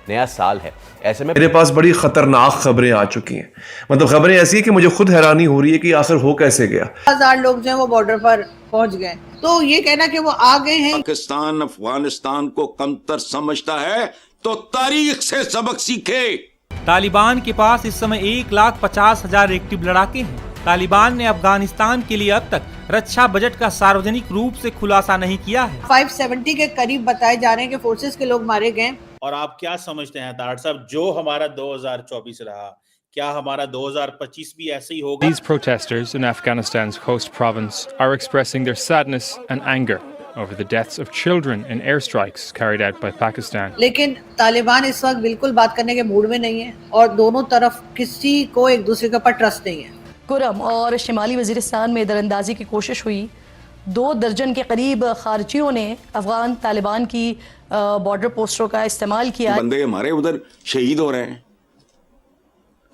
नया साल है। ऐसे में मेरे पास बड़ी खतरनाक खबरें आ चुकी हैं। मतलब खबरें ऐसी है कि मुझे खुद हैरानी हो रही है कि आखिर हो कैसे गया। 1000 लोग जो है वो बॉर्डर पर पहुंच गए, तो ये कहना कि वो आ गए हैं। पाकिस्तान अफगानिस्तान को कमतर समझता है तो तारीख से सबक सीखे। तालिबान के पास इस समय 1,50,000 एक्टिव लड़ाके हैं। तालिबान ने अफगानिस्तान के लिए अब तक रक्षा बजट का सार्वजनिक रूप से खुलासा नहीं किया है। 570 के करीब बताए जा रहे हैं कि फोर्सेस के लोग मारे गए। और आप क्या समझते हैं तारड़ साहब, जो हमारा 2024 रहा, क्या हमारा 2025 भी ऐसे ही होगा? These protesters in Afghanistan's Khost province are expressing their sadness and anger over the deaths of children in airstrikes carried out by Pakistan. लेकिन तालिबान इस वक्त बिल्कुल बात करने के मूड में नहीं है और दोनों तरफ किसी को एक दूसरे के ऊपर ट्रस्ट नहीं है। कुरम और शिमाली वजीरिस्तान में दरअंदाजी की कोशिश हुई। 2 दर्जन के करीब खारजियों ने अफगान तालिबान की बॉर्डर पोस्टरों का इस्तेमाल किया। बंदे हमारे उधर शहीद हो रहे हैं,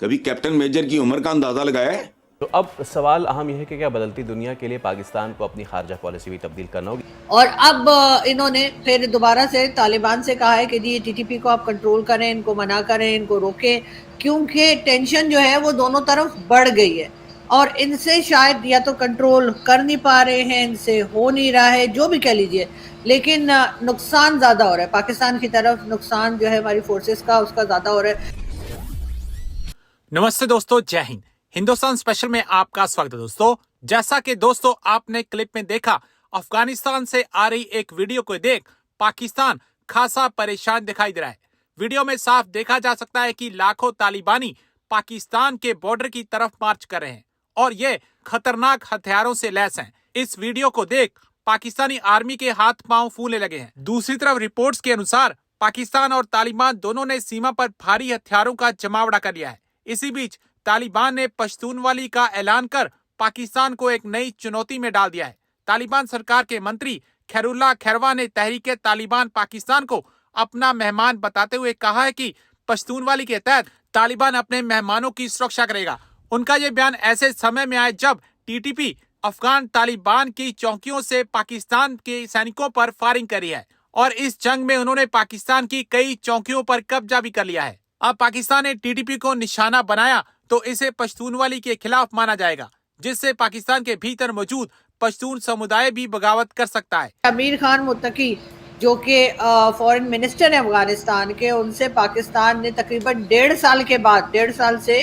कभी कैप्टन मेजर की उम्र का अंदाजा लगाया है? तो अब सवाल अहम यह है कि क्या बदलती दुनिया के लिए पाकिस्तान को अपनी खारजा पॉलिसी भी तब्दील करना होगी। और अब इन्होंने फिर दोबारा से तालिबान से कहा है कि जी टीटीपी को आप कंट्रोल करें, इनको मना करें, इनको रोकें, क्योंकि टेंशन जो है वो दोनों तरफ बढ़ गई है और इनसे शायद या तो कंट्रोल कर नहीं पा रहे हैं, इनसे हो नहीं रहा है, जो भी कह लीजिए, लेकिन नुकसान ज़्यादा हो रहा है। पाकिस्तान की तरफ नुकसान जो है हमारी फोर्सेस का, उसका ज़्यादा हो रहा है। नमस्ते दोस्तों, जय हिंद। हिंदुस्तान स्पेशल में आपका स्वागत है दोस्तों। जैसा कि दोस्तों आपने क्लिप में देखा, अफगानिस्तान से आ रही एक वीडियो को देख पाकिस्तान खासा परेशान दिखाई दे रहा है। वीडियो में साफ देखा जा सकता है कि लाखों तालिबानी पाकिस्तान के बॉर्डर की तरफ मार्च कर रहे हैं और ये खतरनाक हथियारों से लैस हैं। इस वीडियो को देख पाकिस्तानी आर्मी के हाथ पांव फूलने लगे हैं। दूसरी तरफ रिपोर्ट्स के अनुसार पाकिस्तान और तालिबान दोनों ने सीमा पर भारी हथियारों का जमावड़ा कर लिया है। इसी बीच तालिबान ने पश्तूनवाली का ऐलान कर पाकिस्तान को एक नई चुनौती में डाल दिया है। तालिबान सरकार के मंत्री खैरुल्लाह खैरवा ने तहरीके तालिबान पाकिस्तान को अपना मेहमान बताते हुए कहा है कि पश्तूनवाली के तहत तालिबान अपने मेहमानों की सुरक्षा करेगा। उनका ये बयान ऐसे समय में आया जब टीटीपी अफगान तालिबान की चौकियों से पाकिस्तान के सैनिकों पर फायरिंग करी है और इस जंग में उन्होंने पाकिस्तान की कई चौकियों पर कब्जा भी कर लिया है। अब पाकिस्तान ने टीटीपी को निशाना बनाया तो इसे पश्तूनवाली के खिलाफ माना जाएगा, जिससे पाकिस्तान के भीतर मौजूद पश्तून समुदाय भी बगावत कर सकता है। अमीर खान मुत्तकी जो कि फॉरेन मिनिस्टर है अफगानिस्तान के, उनसे पाकिस्तान ने तकरीबन 1.5 साल के बाद, 1.5 साल से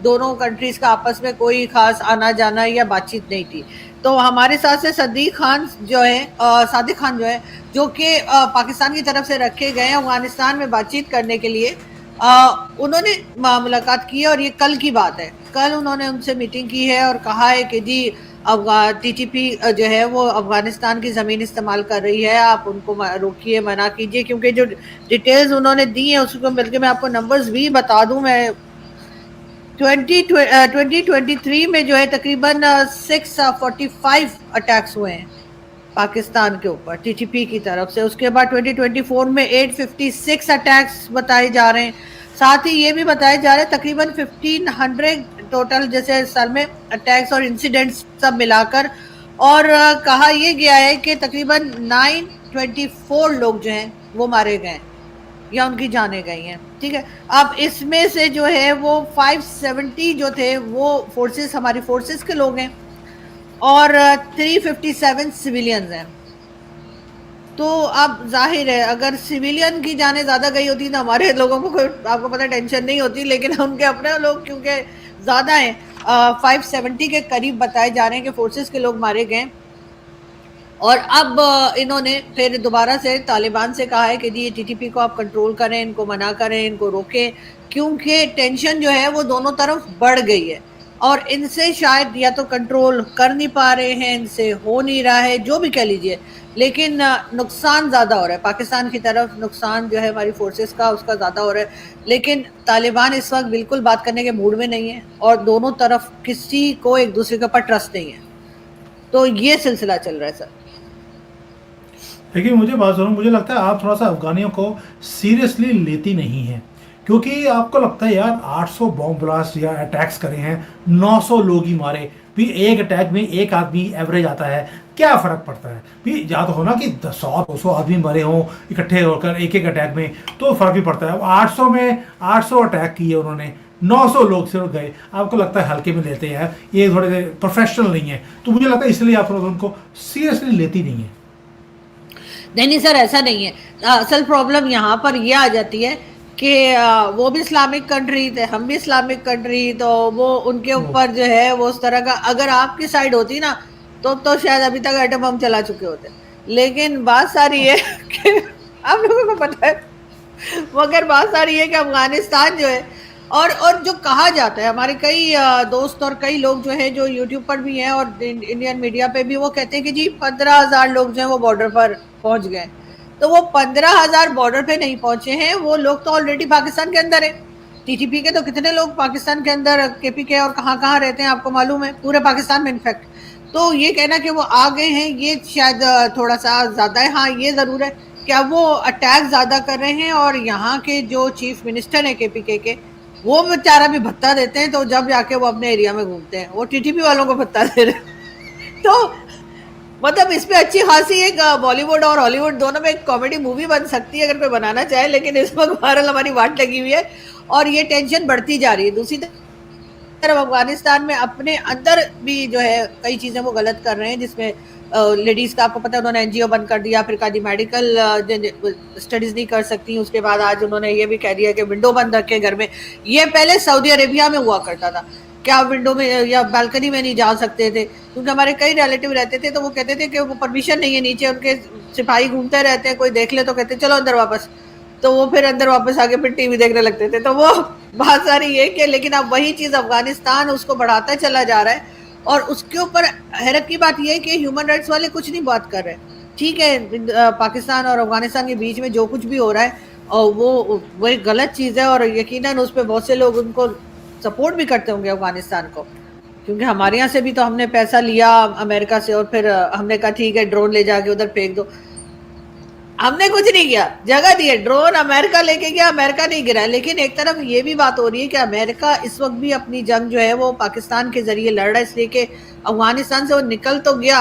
दोनों कंट्रीज का आपस में कोई खास आना जाना या बातचीत नहीं थी। तो हमारे साथ से सादिक खान जो है जो कि पाकिस्तान की तरफ से रखे गए अफगानिस्तान में बातचीत करने के लिए, उन्होंने मुलाकात की है और ये कल की बात है। कल उन्होंने उनसे मीटिंग की है और कहा है कि जी टीटीपी जो है वो अफगानिस्तान की ज़मीन इस्तेमाल कर रही है, आप उनको रोकिए, मना कीजिए, क्योंकि जो डिटेल्स उन्होंने दी हैं उसको मिलकर मैं आपको नंबर्स भी बता दूं। मैं 2023 में जो है तकरीबन 645 अटैक्स हुए हैं पाकिस्तान के ऊपर टीटीपी की तरफ से। उसके बाद 2024 में 856 अटैक्स बताए जा रहे हैं। साथ ही ये भी बताया जा रहा है तकरीबन 1500 टोटल जैसे साल में अटैक्स और इंसिडेंट्स सब मिलाकर, और कहा यह गया है कि तकरीबन 924 लोग जो हैं वो मारे गए या उनकी जाने गई हैं। ठीक है, अब इसमें से जो है वो 570 जो थे वो फोर्सेस, हमारी फोर्सेस के लोग हैं और 357 सिविलियंस हैं। तो अब जाहिर है अगर सिविलियन की जाने ज़्यादा गई होती तो हमारे लोगों को कोई, आपको पता, टेंशन नहीं होती, लेकिन उनके अपने लोग क्योंकि ज़्यादा हैं, 570 के करीब बताए जा रहे हैं कि फोर्सेस के लोग मारे गए। और अब इन्होंने फिर दोबारा से तालिबान से कहा है कि जी टीटीपी को आप कंट्रोल करें, इनको मना करें, इनको रोकें, क्योंकि टेंशन जो है वो दोनों तरफ बढ़ गई है और इनसे शायद या तो कंट्रोल कर नहीं पा रहे हैं, इनसे हो नहीं रहा है, जो भी कह लीजिए, लेकिन नुकसान ज़्यादा हो रहा है। पाकिस्तान की तरफ नुकसान जो है हमारी फोर्सेस का, उसका ज़्यादा हो रहा है, लेकिन तालिबान इस वक्त बिल्कुल बात करने के मूड में नहीं है और दोनों तरफ किसी को एक दूसरे के ऊपर ट्रस्ट नहीं है। तो ये सिलसिला चल रहा है सर। देखिए, मुझे बात सुनो, मुझे लगता है आप थोड़ा सा अफगानियों को सीरियसली लेती नहीं हैं, क्योंकि आपको लगता है यार 800 बॉम्ब ब्लास्ट या अटैक्स करे हैं, 900 लोग ही मारे, भी एक अटैक में एक आदमी एवरेज आता है, क्या फर्क पड़ता है? भी या तो हो ना कि 100-200 आदमी मरे हों इकट्ठे होकर एक एक अटैक में, तो फर्क भी पड़ता है। अब 800 में 800 अटैक किए उन्होंने, 900 लोग सिर्फ गए, आपको लगता है हल्के में लेते हैं, ये थोड़े प्रोफेशनल नहीं है, तो मुझे लगता है इसलिए आप लोग उनको सीरियसली लेती नहीं है। नहीं सर, ऐसा नहीं है। असल प्रॉब्लम यहाँ पर ये आ जाती है कि वो भी इस्लामिक कंट्री थे, हम भी इस्लामिक कंट्री, तो वो उनके ऊपर जो है वो उस तरह का, अगर आपकी साइड होती ना तो शायद अभी तक एटम बम चला चुके होते। लेकिन बात सारी है कि आप लोगों को पता है, मगर बात सारी है कि अफगानिस्तान जो है, और जो कहा जाता है, हमारे कई दोस्त और कई लोग जो है जो यूट्यूब पर भी हैं और इंडियन मीडिया पे भी, वो कहते हैं कि जी 15,000 लोग जो है वो बॉर्डर पर पहुंच गए। तो वो 15,000 बॉर्डर पे नहीं पहुंचे हैं, वो लोग तो ऑलरेडी पाकिस्तान के अंदर है। टीटीपी के तो कितने लोग पाकिस्तान के अंदर, केपी और कहाँ रहते हैं आपको मालूम है, पूरे पाकिस्तान में इनफैक्ट। तो ये कहना कि वो आ गए हैं, ये शायद थोड़ा सा ज़्यादा है। हाँ, ये ज़रूर है कि अब वो अटैक ज़्यादा कर रहे हैं, और यहाँ के जो चीफ मिनिस्टर हैं केपी के, वो बेचारा भी भत्ता देते हैं, तो जब जाके वो अपने एरिया में घूमते हैं, वो टीटीपी वालों को भत्ता दे रहे हैं। तो मतलब इसमें अच्छी खासी एक बॉलीवुड और हॉलीवुड दोनों में एक कॉमेडी मूवी बन सकती है अगर कोई बनाना चाहे, लेकिन इस वक्त बहरहाल हमारी वाट लगी हुई है और ये टेंशन बढ़ती जा रही है। दूसरी तरफ अफगानिस्तान में अपने अंदर भी जो है कई चीज़ें वो गलत कर रहे हैं, जिसमें लेडीज़ का आपको पता है उन्होंने NGO बंद कर दिया, फिर कहा जी मेडिकल स्टडीज़ नहीं कर सकती। उसके बाद आज उन्होंने ये भी कह दिया कि विंडो बंद रखें घर में। ये पहले सऊदी अरेबिया में हुआ करता था कि आप विंडो में या बालकनी में नहीं जा सकते थे, क्योंकि हमारे कई रिलेटिव रहते थे तो वो कहते थे कि वो परमिशन नहीं है, नीचे उनके सिपाही घूमते रहते हैं, कोई देख ले तो कहते चलो अंदर वापस, तो वो फिर अंदर वापस आके फिर टीवी देखने लगते थे। तो वो बात सारी ये कि, लेकिन अब वही चीज़ अफगानिस्तान उसको बढ़ाता चला जा रहा है। और उसके ऊपर हैरत की बात यह है कि ह्यूमन राइट्स वाले कुछ नहीं बात कर रहे। ठीक है, पाकिस्तान और अफगानिस्तान के बीच में जो कुछ भी हो रहा है और वो एक गलत चीज़ है, और यकीनन उस पर बहुत से लोग उनको सपोर्ट भी करते होंगे अफगानिस्तान को, क्योंकि हमारे यहाँ से भी तो हमने पैसा लिया अमेरिका से, और फिर हमने कहा ठीक है ड्रोन ले जाके उधर फेंक दो। हमने कुछ नहीं किया, जगह दी है, ड्रोन अमेरिका लेके गया, अमेरिका नहीं गिरा। लेकिन एक तरफ ये भी बात हो रही है कि अमेरिका इस वक्त भी अपनी जंग जो है वो पाकिस्तान के जरिए लड़ रहा है, इसलिए कि अफगानिस्तान से वो निकल तो गया।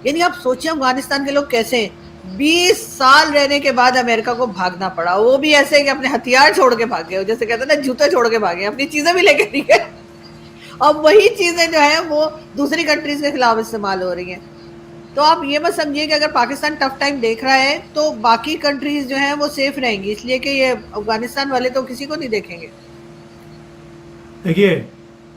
यानी आप सोचिए अफगानिस्तान के लोग कैसे हैं, 20 साल रहने के बाद अमेरिका को भागना पड़ा, वो भी ऐसे कि अपने हथियार छोड़ के भागे, जैसे कहते हैं ना जूते छोड़ के भागे, अपनी चीजें भी लेके नहीं गए। अब वही चीजें जो है वो दूसरी कंट्रीज के खिलाफ इस्तेमाल हो रही हैं। तो आप ये मत समझिए कि अगर पाकिस्तान टफ टाइम देख रहा है तो बाकी कंट्रीज जो हैं वो सेफ रहेंगी, इसलिए कि ये अफगानिस्तान वाले तो किसी को नहीं देखेंगे। देखिए,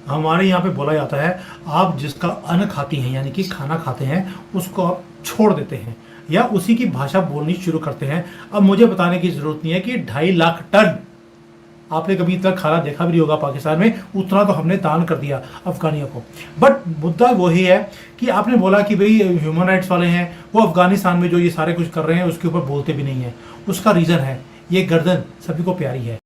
हमारे यहाँ पे बोला जाता है आप जिसका अन्न खाती हैं, यानी कि खाना खाते हैं, उसको आप छोड़ देते हैं या उसी की भाषा बोलनी शुरू करते हैं। अब मुझे बताने की जरूरत नहीं है कि 2.5 लाख टन आपने कभी इतना खाना देखा भी नहीं होगा पाकिस्तान में, उतना तो हमने दान कर दिया अफगानियों को। बट मुद्दा वही है कि आपने बोला कि भाई ह्यूमन राइट्स वाले हैं वो अफगानिस्तान में जो ये सारे कुछ कर रहे हैं उसके ऊपर बोलते भी नहीं है। उसका रीज़न है ये गर्दन सभी को प्यारी है।